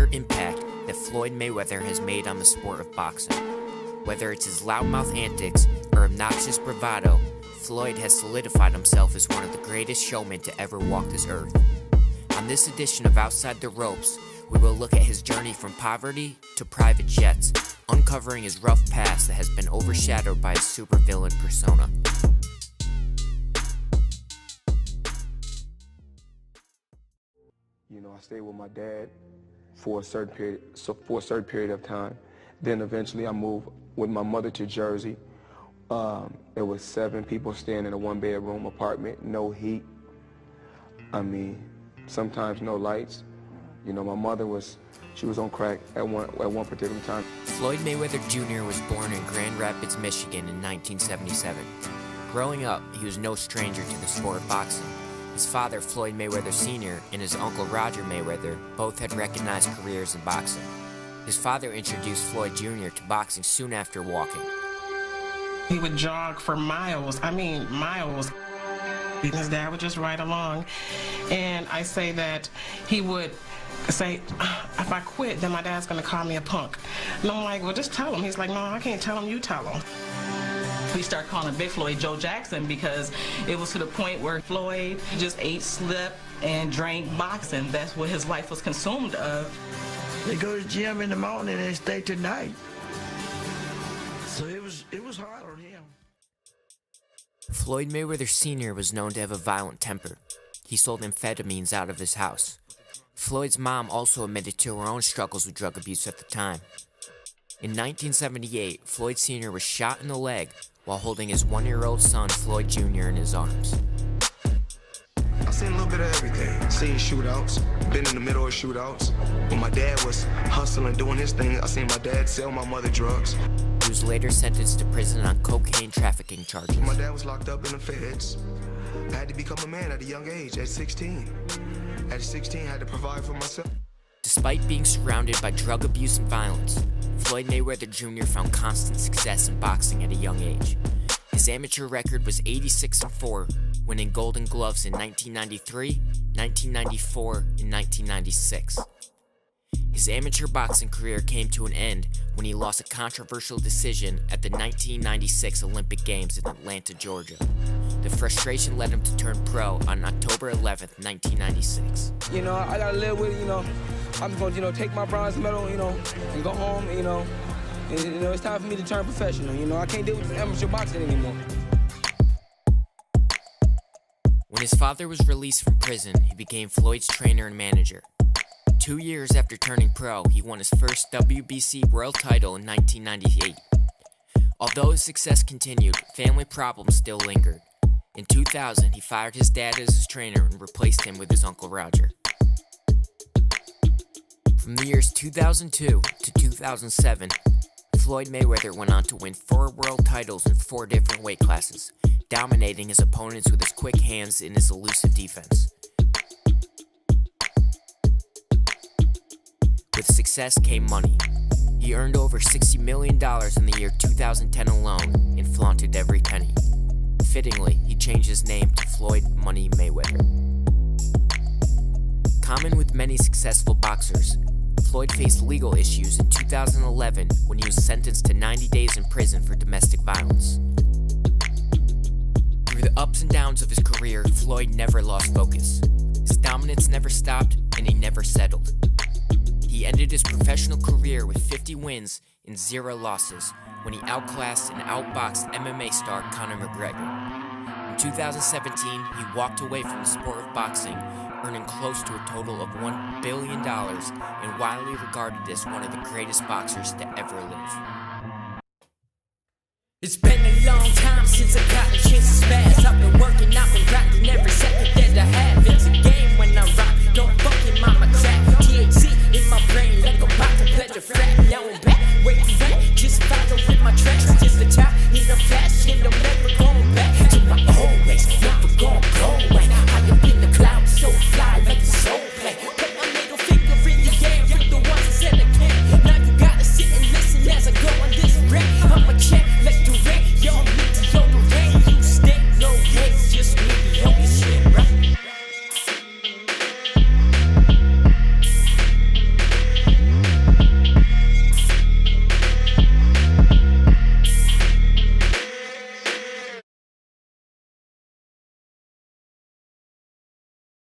sheer impact that Floyd Mayweather has made on the sport of boxing. Whether it's his loudmouth antics or obnoxious bravado, Floyd has solidified himself as one of the greatest showmen to ever walk this earth. On this edition of Outside the Ropes, we will look at his journey from poverty to private jets, uncovering his rough past that has been overshadowed by his supervillain persona. You know, I stayed with my dad for a certain period of time. Then eventually I moved with my mother to Jersey. There was 7 people staying in a 1-bedroom apartment, no heat. Sometimes no lights. You know, my mother was on crack at one particular time. Floyd Mayweather Jr. was born in Grand Rapids, Michigan in 1977. Growing up, he was no stranger to the sport of boxing. His father, Floyd Mayweather Sr., and his uncle, Roger Mayweather, both had recognized careers in boxing. His father introduced Floyd Jr. to boxing soon after walking. He would jog for miles, miles. And his dad would just ride along. And I say that he would say, if I quit, then my dad's gonna call me a punk. And I'm like, well, just tell him. He's like, no, I can't tell him, you tell him. We started calling Big Floyd Joe Jackson because it was to the point where Floyd just ate, slept, and drank boxing. That's what his life was consumed of. They go to the gym in the morning and they stay till night. So it was hard on him. Floyd Mayweather Sr. was known to have a violent temper. He sold amphetamines out of his house. Floyd's mom also admitted to her own struggles with drug abuse at the time. In 1978, Floyd Sr. was shot in the leg while holding his 1-year-old son, Floyd Jr., in his arms. I seen a little bit of everything. Seen shootouts, been in the middle of shootouts. When my dad was hustling, doing his thing, I seen my dad sell my mother drugs. He was later sentenced to prison on cocaine trafficking charges. My dad was locked up in the feds. I had to become a man at a young age, at 16. At 16, I had to provide for myself. Despite being surrounded by drug abuse and violence, Floyd Mayweather Jr. found constant success in boxing at a young age. His amateur record was 86-4, winning Golden Gloves in 1993, 1994, and 1996. His amateur boxing career came to an end when he lost a controversial decision at the 1996 Olympic Games in Atlanta, Georgia. The frustration led him to turn pro on October 11th, 1996. I gotta live with it, I'm just gonna, take my bronze medal, and go home, and, it's time for me to turn professional, I can't deal with amateur boxing anymore. When his father was released from prison, he became Floyd's trainer and manager. 2 years after turning pro, he won his first WBC world title in 1998. Although his success continued, family problems still lingered. In 2000, he fired his dad as his trainer and replaced him with his uncle Roger. From the years 2002 to 2007, Floyd Mayweather went on to win 4 world titles in 4 different weight classes, dominating his opponents with his quick hands and his elusive defense. With success came money. He earned over $60 million in the year 2010 alone and flaunted every penny. Fittingly, he changed his name to Floyd Money Mayweather. Common with many successful boxers, Floyd faced legal issues in 2011 when he was sentenced to 90 days in prison for domestic violence. Through the ups and downs of his career, Floyd never lost focus. His dominance never stopped, and he never settled. He ended his professional career with 50 wins and 0 losses when he outclassed and outboxed MMA star Conor McGregor. In 2017, he walked away from the sport of boxing, earning close to a total of $1 billion and widely regarded as one of the greatest boxers to ever live. It's been a long time since I got a chance to spaz. I've been working, I've been grinding every second that I have. It's a game when I rock, don't fucking mama trap. THC in my brain, like a box of pleasure frat. Now I'm back, where you at? Just follow with my tracks, just the top in the flash, and I'm never